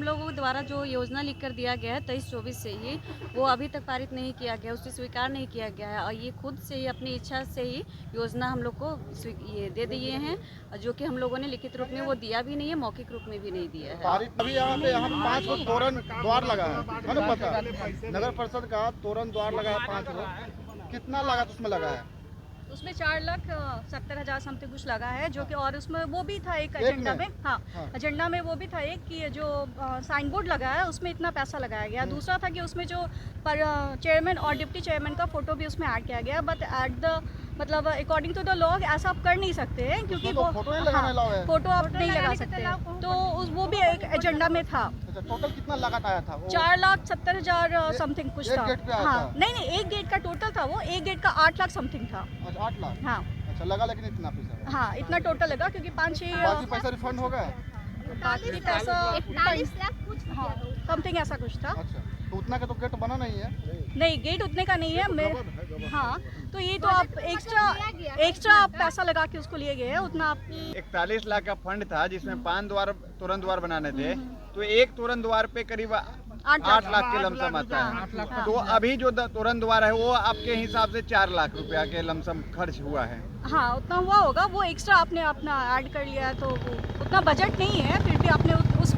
हम लोगों द्वारा जो योजना लिख कर दिया गया है 23-24 से ही, वो अभी तक पारित नहीं किया गया, उसे स्वीकार नहीं किया गया है। और ये खुद से ही अपनी इच्छा से ही योजना हम लोग को ये दे दिए हैं, जो कि हम लोगों ने लिखित रूप में वो दिया भी नहीं है, मौखिक रूप में भी नहीं दिया है। अभी यहाँ पे 5 गो तोरण द्वार लगा है ना, पता नगर परिषद का तोरण द्वार लगा है 5 गो। कितना लागत उसमें लगा है? उसमें 4,70,000 समथिंग कुछ लगा है, जो कि और उसमें वो भी था एक एजेंडा में, हाँ एजेंडा में वो भी था एक कि जो साइन बोर्ड लगा है उसमें इतना पैसा लगाया गया। दूसरा था कि उसमें जो चेयरमैन और डिप्टी चेयरमैन का फोटो भी उसमें ऐड किया गया, बट एट द मतलब अकॉर्डिंग टू द लॉ ऐसा आप कर नहीं सकते हैं, क्योंकि वो फोटो आप नहीं लगा सकते, तो वो भी एक एजेंडा में था। टोटल कितना लागत आया था? 4,70,000 समथिंग कुछ था। हाँ नहीं, एक गेट का टोटल था, वो एक गेट का 8 लाख समथिंग था। 8 लाख? हाँ अच्छा लगा, लेकिन इतना पैसा? हाँ इतना टोटल लगा, क्योंकि 5-6 बाकी पैसा रिफंड हो गया? बाकी पैसा 41 लाख कुछ समथिंग ऐसा कुछ था। अच्छा, तो उतना का तो गेट बना नहीं है? नहीं, गेट उतने का नहीं है। मैं हाँ, तो ये तो आप एक्स्ट्रा आप पैसा लगा के उसको लिए गए हैं, उतना आप 41 लाख का फंड था, जिसमें 5 द्वार तोरण द्वार बनाने थे, तो एक तोरण द्वार पे करीब 8 लाख के लमसम आता है। तो अभी जो तोरण द्वार है वो आपके हिसाब से 4 लाख रुपया के लमसम खर्च हुआ है। हाँ उतना हुआ होगा, वो एक्स्ट्रा आपने अपना ऐड कर लिया है, तो उतना बजट नहीं है, फिर भी आपने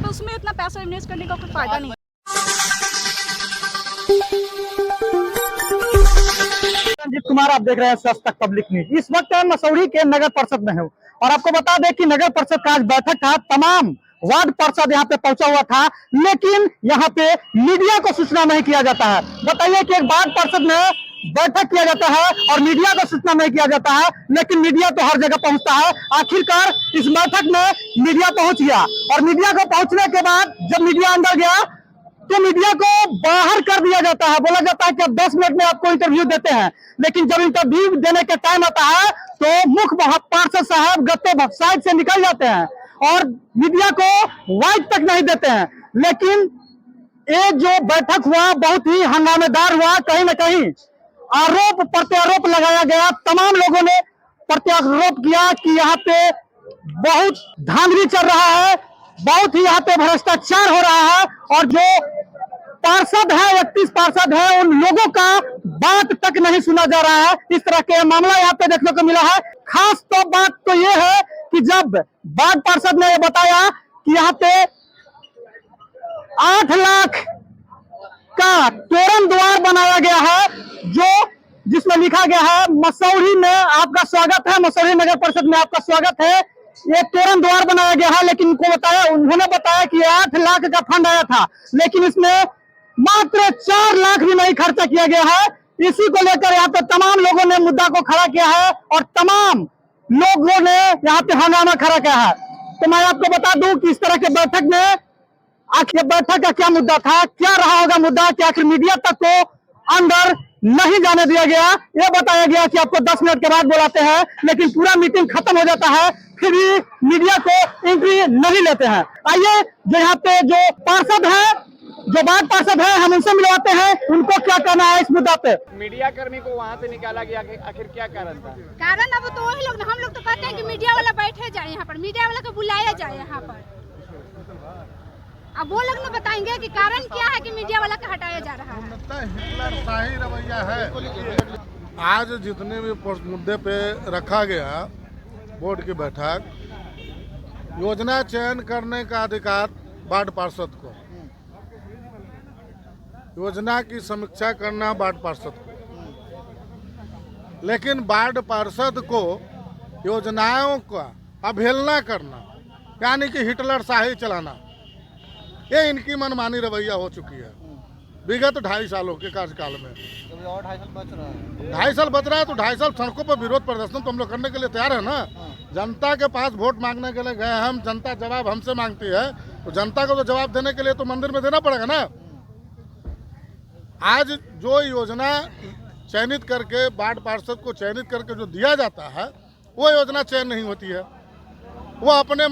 उसमें उतना पैसा इन्वेस्ट करने का कोई फायदा नहीं है। रंजीत कुमार, आप देख रहे हैं सच तक पब्लिक न्यूज। इस वक्त मैं मसौढ़ी के नगर परिषद में हूँ और आपको बता दें कि नगर परिषद का आज बैठक था। तमाम वार्ड पार्षद यहाँ पे पहुंचा हुआ था, लेकिन यहाँ पे मीडिया को सूचना नहीं किया जाता है। बताइए कि एक वार्ड पार्षद में बैठक किया जाता है और मीडिया को सूचना नहीं किया जाता है, लेकिन मीडिया तो हर जगह पहुंचता है। आखिरकार इस बैठक में मीडिया पहुंच गया और मीडिया को पहुंचने के बाद जब मीडिया अंदर गया तो मीडिया को बाहर कर दिया जाता है। बोला जाता है कि अब 10 मिनट में आपको इंटरव्यू देते हैं, लेकिन जब इंटरव्यू देने का टाइम आता है तो मुख्य पार्षद साहब गत्ते साइड से निकल जाते हैं और मीडिया को वाइट तक नहीं देते हैं। लेकिन ये जो बैठक हुआ बहुत ही हंगामेदार हुआ। कहीं न कहीं आरोप प्रत्यारोप लगाया गया। तमाम लोगों ने प्रत्यारोप किया कि यहाँ पे बहुत धांधली चल रहा है, बहुत ही यहाँ पे भ्रष्टाचार हो रहा है और जो पार्षद है 31 पार्षद है उन लोगों का बात तक नहीं सुना जा रहा है। इस तरह के मामला यहाँ पे देखने को मिला है। खास तो बात तो ये है कि जब वार्ड पार्षद ने बताया कि यहाँ पे 8 लाख का तोरण द्वार बनाया गया है, जो जिसमें लिखा गया है मसौढ़ी में आपका स्वागत है, मसौढ़ी नगर परिषद में आपका स्वागत है। ये तोरण द्वार बनाया गया है, लेकिन उन्होंने बताया कि 8 लाख का फंड आया था, लेकिन इसमें मात्र 4 लाख भी नहीं खर्चा किया गया है। इसी को लेकर यहाँ पे तमाम लोगों ने मुद्दा को खड़ा किया है और तमाम लोगों ने यहाँ पे हंगामा खड़ा किया है। तो मैं आपको बता दूं कि इस तरह के बैठक में आखिर बैठक का क्या मुद्दा था, क्या रहा होगा मुद्दा, कि आखिर मीडिया तक को अंदर नहीं जाने दिया गया। यह बताया गया कि आपको 10 मिनट के बाद बुलाते हैं, लेकिन पूरा मीटिंग खत्म हो जाता है, फिर भी मीडिया को एंट्री नहीं लेते हैं। आइए जो यहाँ पे जो पार्षद है, जो वार्ड पार्षद है, हम उनसे मिलवाते हैं, उनको क्या कहना है इस मुद्दा पे। मीडिया कर्मी को वहाँ से निकाला गया, आखिर क्या कारण था? कारण अब तो वही लोग, हम लोग तो कहते हैं कि मीडिया वाला बैठे जाए यहाँ पर, मीडिया वाला को बुलाया जाए यहाँ पर। अब वो लोग न बताएंगे कि कारण क्या है कि मीडिया वाला का हटाया जा रहा है। हिटलर शाही रवैया है। आज जितने भी मुद्दे पे रखा गया बोर्ड की बैठक, योजना चयन करने का अधिकार वार्ड पार्षद को, योजना की समीक्षा करना वार्ड पार्षद को, लेकिन वार्ड पार्षद को योजनाओं का अवहेलना करना यानी कि हिटलर शाही चलाना, ये इनकी मनमानी रवैया हो चुकी है विगत 2.5 सालों के कार्यकाल में। 2.5 साल बच रहा है तो 2.5 साल सड़कों पर विरोध प्रदर्शन तो हम लोग करने के लिए तैयार है ना। जनता के पास वोट मांगने के लिए गए हम, जनता जवाब हमसे मांगती है, तो जनता को तो जवाब देने के लिए तो मंदिर में देना पड़ेगा ना। आज जो योजना चयनित करके वार्ड पार्षद को चयनित करके जो दिया जाता है, वो योजना चयन नहीं होती है, वो अपने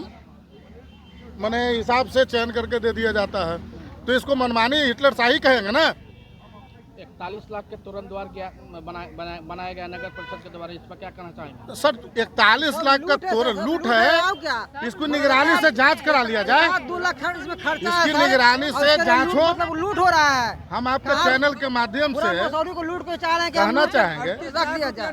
मने हिसाब से चयन करके दे दिया जाता है। तो इसको मनमानी हिटलर शाही कहेंगे ना। 41 लाख के तुरंत द्वार बनाया गया नगर परिषद के द्वारा, इस पर क्या कहना चाहेंगे? सर 41 लाख का लूट है, इसको निगरानी से जांच करा लिया जाए। 2 लाख इसमें खर्चा इसकी निगरानी से जांच हो। मतलब लूट हो रहा है। हम आपके चैनल के माध्यम से मसूरी को लूट को चाह रहे हैं कि कहना चाहेंगे रख दिया जाए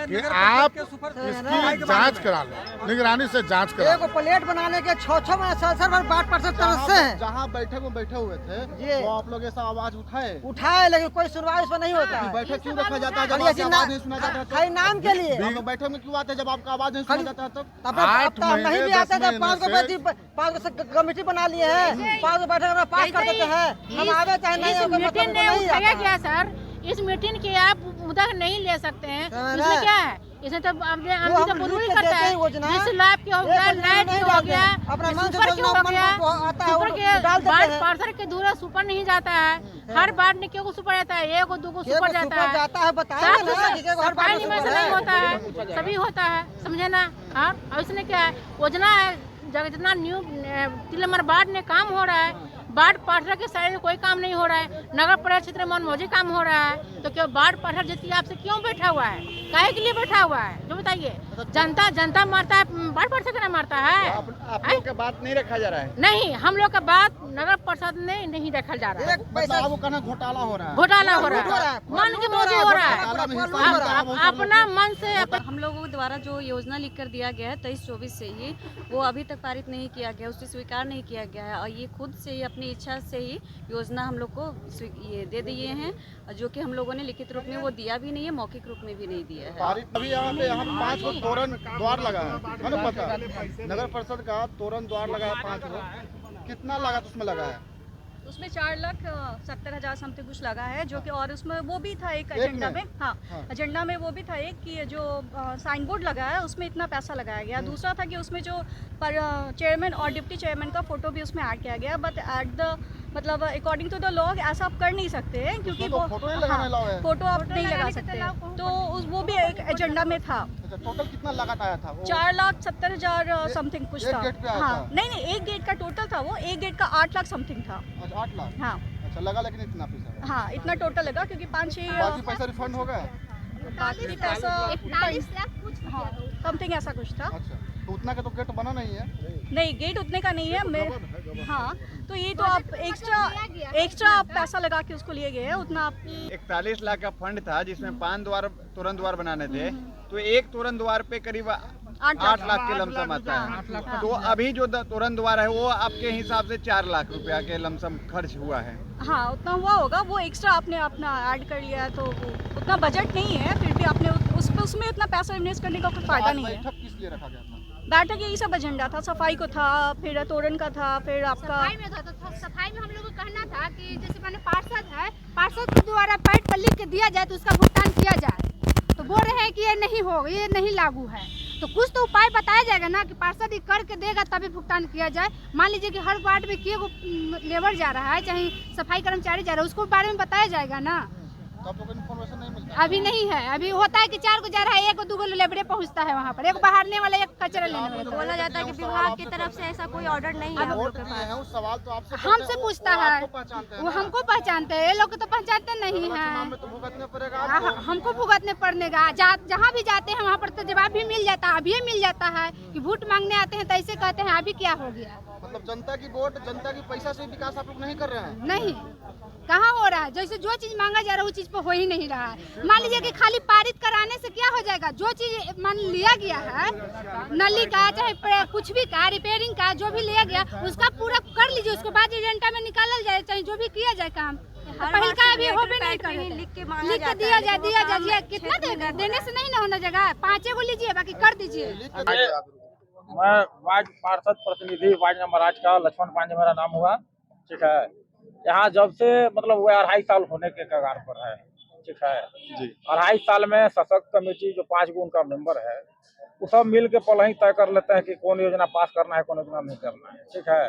कि आप इसकी जांच करा लो, निगरानी से जांच करा एक प्लेट बनाने के 6 महीने सर 8% तरस से हैं। जहाँ बैठक में बैठे हुए थे ये वो आप लोग ऐसा आवाज उठाए लेकिन कोई सुनवाई उसमें नहीं होता है। बैठक क्यों रखा जाता है जब खाली आपकी आवाज नहीं सुना जाता? खाली नाम के लिए आप लोग बैठक में क्यों आते हैं जब आपका आवाज नहीं सुना जाता? तब 8 महीने नहीं भी आते थे, 5 को कमेटी बना लिए हैं, 5 बैठक पास कर देते हैं। हम आवे चाहे नहीं आवे, मीटिंग ने उठाया गया सर, इस मीटिंग के आप मुद्दा नहीं ले सकते हैं। इसमें क्या है, इसमें तो आदमी तो बुरी करता है। जिस लाभ के हो गया, लाइट के हो गया, सुपर के हो गया, सुपर के बाढ़ पार्सल के दूर सुपर नहीं जाता है। हर बार ने क्यों सुपर जाता है, 1 और 2 को सुपर जाता है। सफाई नहीं होता है, सभी होता है, समझे ना। हाँ, और इसने क्या है, योजना है जितना न्यू 3 नंबर वार्ड में काम हो रहा है, बाढ़ पार्षद के साइड में कोई काम नहीं हो रहा है। नगर परिषद क्षेत्र में मनमोजी काम हो रहा है, तो क्यों बाढ़ पार्षद जितनी आपसे क्यों बैठा हुआ है, काहे के लिए बैठा हुआ है, जो बताइए। जनता मारता है, बाढ़ पार्षद का मारता है। आप लोग का बात नहीं रखा जा रहा है? नहीं, हम लोग का बात नगर परिषद में नहीं रखा जा रहा है। वो कहना घोटाला हो रहा है, घोटाला हो रहा है, मन की मोदी हो रहा है। अपना मन से हम लोगों द्वारा जो योजना लिख कर दिया गया है 23-24 से ही, वो अभी तक पारित नहीं किया गया, उसे स्वीकार नहीं किया गया है। और ये खुद से ही अपनी इच्छा से ही योजना हम लोग को ये दे दिए हैं, जो कि हम लोगों ने लिखित रूप में वो दिया भी नहीं है, मौखिक रूप में भी नहीं दिया है। अभी यहाँ पे 5 को तोरण द्वार लगा है ना, पता नगर परिषद का तोरण द्वार लगा है 5 को, कितना लागत उसमें लगा है? उसमें 4,70,000 समथिंग कुछ लगा है, जो कि और उसमें वो भी था एक एजेंडा में। हाँ, एजेंडा में वो भी था एक कि जो साइन बोर्ड लगा है उसमें इतना पैसा लगाया गया। दूसरा था कि उसमें जो चेयरमैन और डिप्टी चेयरमैन का फोटो भी उसमें ऐड किया गया, बट एट द मतलब अकॉर्डिंग टू द लॉ ऐसा आप कर नहीं सकते हैं, क्योंकि वो फोटो आप नहीं लगा सकते। तो वो भी एक एजेंडा में था। टोटल कितना लागत आया था? 4,70,000 समथिंग कुछ था। हाँ, नहीं, एक गेट का टोटल था वो, एक गेट का 8 लाख समथिंग था। 8 लाख? हाँ। अच्छा, लगा लेकिन इतना पैसा? हाँ, इतना टोटल लगा, क्योंकि 5-6 बाकी पैसा रिफंड हो गया? बाकी पैसा 41 लाख कुछ समथिंग ऐसा कुछ था। अच्छा, तो उतना का तो गेट बना नहीं है? नहीं, गेट उतने का नहीं है। हाँ, तो ये तो आप एक्स्ट्रा आप पैसा लगा के उसको लिए गए हैं, उतना आप। 41 लाख का फंड था जिसमें 5 तुरंत द्वार बनाने थे, तो एक तुरंत द्वार पे करीब 8 लाख के लमसम आता है। तो अभी जो तुरंत द्वार है वो आपके हिसाब से 4 लाख रुपया के लमसम खर्च हुआ है। हाँ, उतना हुआ होगा, वो एक्स्ट्रा आपने अपना ऐड कर लिया है, तो उतना बजट नहीं है, फिर भी आपने उसमें उतना पैसा इन्वेस्ट करने का कोई फायदा नहीं है। बैठक किस लिए रखा गया था? बैठक यही सब एजेंडा था, सफाई को था, फिर तोरण का था, फिर आपका सफाई में था। तो सफाई में हम लोग को कहना था कि जैसे मैंने पार्षद है, पार्षद के द्वारा पैड पर लिख के दिया जाए तो उसका भुगतान किया जाए। तो बोल रहे हैं कि ये नहीं होगा, ये नहीं लागू है, तो कुछ तो उपाय बताया जाएगा ना कि पार्षद ये करके देगा तभी भुगतान किया जाए। मान लीजिए कि हर वार्ड में लेबर जा रहा है, चाहे सफाई कर्मचारी जा रहा है, उसको बारे में बताया जाएगा ना। तो आप लोगों को इन्फॉर्मेशन नहीं मिलता? अभी नहीं है, अभी होता है कि 4 को जा रहा है, 1 और 2 को लेबरे पहुंचता है वहाँ पर, एक बहारने वाला, एक कचरा लेने वाला। बोला जाता है कि विभाग की तरफ से ऐसा कोई ऑर्डर नहीं है। उस सवाल तो आपसे हमसे पूछता है, वो हमको पहचानते हैं, ये लोग तो पहचानते नहीं है। तो भुगतना पड़ेगा, हमको भुगतने पड़ेगा। जहाँ भी जाते हैं वहाँ पर तो जवाब भी मिल जाता है। अभी मिल जाता है कि वोट मांगने आते हैं तो ऐसे कहते हैं अभी क्या हो गया। मतलब जनता की वोट, जनता की पैसा से विकास आप लोग नहीं कर रहे हैं? नहीं, कहाँ हो रहा है? जैसे जो चीज मांगा जा रहा है वो चीज पे हो ही नहीं रहा है। मान लीजिए कि खाली पारित कराने से क्या हो जाएगा, जो चीज मान लिया गया है, नली का चाहे कुछ भी का, रिपेयरिंग का जो भी लिया गया उसका पूरा कर लीजिए, उसके बाद एजेंडा में निकाला जाए, चाहे जो भी किया जाए काम। पहले का अभी हो भी नहीं करे, लिख के दिया जाए, कितना देगा? देने से नहीं ना होना जगह, 5 को लीजिए, बाकी कर दीजिए। मैं वार्ड पार्षद प्रतिनिधि वार्ड नंबर 8 का लक्ष्मण पांडे मेरा नाम हुआ। ठीक है, यहाँ जब से मतलब वो 2.5 साल होने के कगार पर है। ठीक है जी, 2.5 साल में सशक्त कमेटी जो 5 गो उनका मेंबर है वो सब मिल के पहले ही तय कर लेते हैं कि कौन योजना पास करना है, कौन योजना नहीं करना है। ठीक है,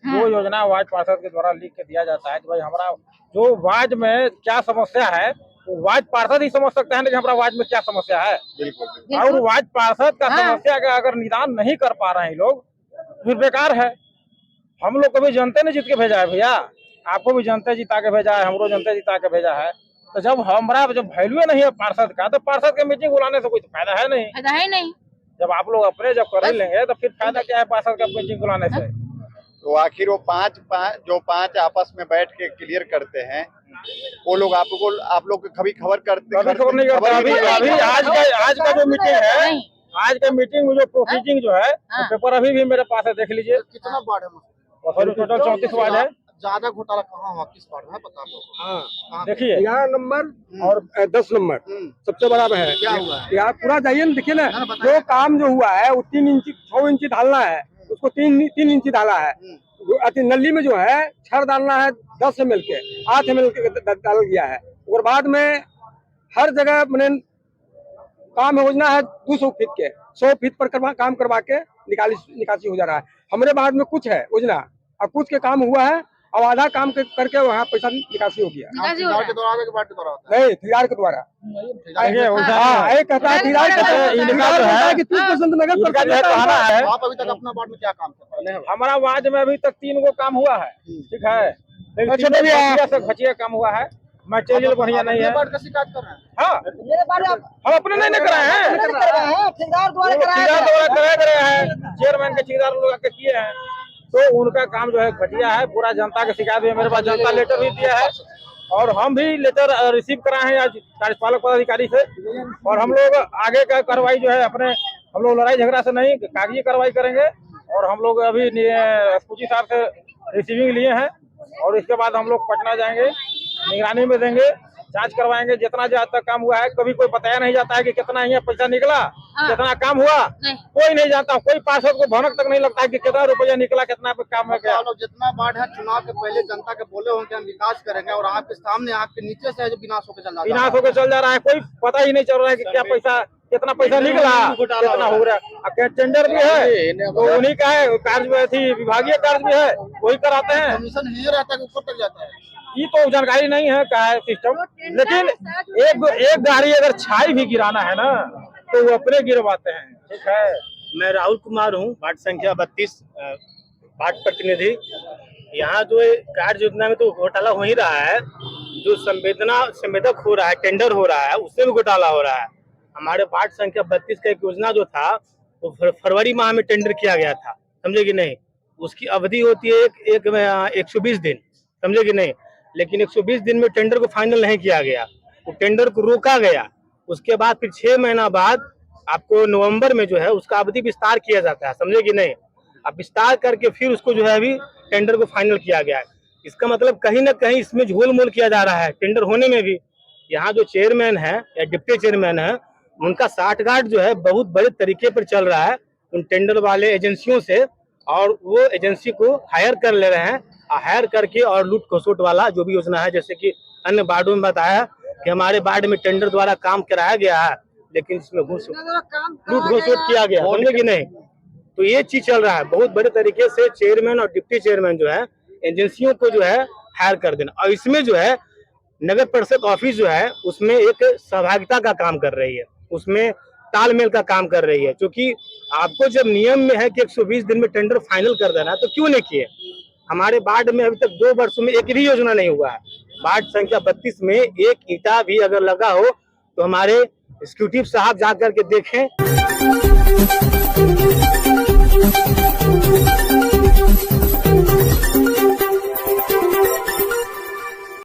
जो योजना वार्ड पार्षद के द्वारा लिख के दिया जाता है कि भाई हमारा जो वार्ड में क्या समस्या है वो वार्ड पार्षद ही समझ सकते हैं कि हमारा वार्ड में क्या समस्या है। और वार्ड पार्षद का समस्या का अगर निदान नहीं कर पा रहे हैं लोग, फिर बेकार है। हम लोग कभी जनता ने जीत के भेजा है भैया, आपको भी जनता जिता के भेजा है, हमको जनता जिता के भेजा है। तो जब हमारा जब वैल्यू नहीं है पार्षद का, तो पार्षद के मीटिंग बुलाने से कोई फायदा है नहीं। फायदा है नहीं। जब आप लोग अपने जब कर ही लेंगे तो फिर फायदा क्या है पार्षद का मीटिंग बुलाने से? तो आखिर वो पांच आपस में बैठ के क्लियर करते हैं, वो लोग आप लोग कभी खबर करते? कभी खबर नहीं करते। अभी आज का जो मीटिंग है, आज का मीटिंग जो प्रोसीडिंग जो है, पेपर अभी भी मेरे पास है, देख लीजिए। कितना वार्ड है? टोटल 34 वार्ड है। ज्यादा घोटाला कहाँ हुआ, किस वार्ड में पता आपको? हाँ देखिए 11 नंबर और 10 नंबर सबसे बड़ा है। क्या हुआ है? यार पूरा जाइए ना, देखिए ना, जो काम जो हुआ है वो 3 इंची 6 इंची ढालना है, उसको 3 इंची डाला है। नली में जो है छड़ डालना है 10 ml के, 8 ml के डाल गया है। और बाद में हर जगह मैंने काम योजना है 200 फीट के, 100 फीट पर काम करवा के निकासी हो जा रहा है। हमारे बाद में कुछ है योजना, अब कुछ के काम हुआ है, अब आधा काम करके वहाँ पैसा निकासी हो गया। के द्वारा के द्वारा नहीं, ठेकेदार के द्वारा। कहता है कि 30% नगर परिषद है। आप अभी तक अपना वार्ड में क्या काम कर रहे हैं? हमारा वार्ड में अभी तक 3 गो काम हुआ है, ठीक है। खचिया काम हुआ है, मटेरियल बढ़िया नहीं है। वार्ड का शिकायत कर रहे हैं? हाँ, मेरे बारे हम अपने नहीं कराए हैं, ठेकेदार द्वारा कराए गए हैं, चेयरमैन के ठेकेदार लोग आके किए हैं। तो उनका काम जो है घटिया है। पूरा जनता का शिकायत भी मेरे पास, जनता लेटर भी दिया है और हम भी लेटर रिसीव कराए हैं आज कार्यपालक पदाधिकारी से। और हम लोग आगे का कार्रवाई जो है अपने, हम लोग लड़ाई झगड़ा से नहीं, कागजी कार्रवाई करेंगे। और हम लोग अभी एसपी साहब से रिसीविंग लिए हैं और इसके बाद हम लोग पटना जाएंगे, निगरानी में देंगे, जांच करवाएंगे। जितना आज तक काम हुआ है, कभी कोई बताया नहीं जाता है कि कितना यहाँ पैसा निकला, कितना काम हुआ, कोई नहीं जानता। कोई पार्षद को भनक तक नहीं लगता है कि कितना रुपया निकला, कितना काम है। आप लोग जितना वार्ड है, चुनाव के पहले जनता के बोले होंगे हम विकास करेंगे, और आपके सामने आपके नीचे से जो विनाश होकर चल रहा है, विनाश होकर चल जा रहा है। कोई पता ही नहीं चल रहा है कि क्या पैसा, कितना पैसा निकला, कितना हो रहा है। टेंडर भी है तो उन्हीं का है, कार्य में थी विभागीय कार्य भी है, वही कराते हैं। कमीशन ही रहता है, ऊपर तक जाता है। ये तो जानकारी नहीं है क्या है सिस्टम। लेकिन एक गाड़ी अगर छाई भी गिराना है ना, तो वो अपने गिरवाते हैं, ठीक है। मैं राहुल कुमार हूँ, वार्ड संख्या 32 वार्ड प्रतिनिधि। यहाँ जो कार्य योजना में तो घोटाला हो ही रहा है, जो संवेदक हो रहा है, टेंडर हो रहा है, उससे भी घोटाला हो रहा है। हमारे वार्ड संख्या 32 का एक योजना जो था वो फरवरी माह में टेंडर किया गया था, समझे कि नहीं। उसकी अवधि होती है 120 दिन, समझे कि नहीं। लेकिन 120 दिन में टेंडर को फाइनल नहीं किया गया, वो टेंडर को रोका गया। उसके बाद फिर 6 महीना बाद आपको नवंबर में जो है उसका अवधि विस्तार किया जाता है, समझे कि नहीं। अब विस्तार करके फिर उसको जो है अभी टेंडर को फाइनल किया गया है। इसका मतलब कहीं ना कहीं इसमें झोल मोल किया जा रहा है टेंडर होने में भी। यहाँ जो चेयरमैन है या डिप्टी चेयरमैन है, उनका साठगांठ जो है बहुत बड़े तरीके पर चल रहा है उन टेंडर वाले एजेंसियों से, और वो एजेंसी को हायर कर ले रहे हैं। हायर करके और लूट खसोट वाला जो भी योजना है, जैसे कि अन्य वार्डों में बताया कि हमारे वार्ड में टेंडर द्वारा काम कराया गया है, लेकिन इसमें लूट घसोट किया गया, समझे कि नहीं। तो ये चीज चल रहा है बहुत बड़े तरीके से। चेयरमैन और डिप्टी चेयरमैन जो है एजेंसियों को जो है हायर कर देना, और इसमें जो है नगर परिषद ऑफिस जो है उसमें एक सहभागिता का काम कर रही है, उसमें तालमेल का काम कर रही है। क्योंकि आपको जब नियम में है कि 120 दिन में टेंडर फाइनल कर देना है, तो क्यों नहीं किए। हमारे वार्ड में अभी तक 2 वर्षों में एक भी योजना नहीं हुआ है। वार्ड संख्या 32 में एक ईंटा भी अगर लगा हो तो हमारे एग्जीक्यूटिव साहब जाकर के देखें।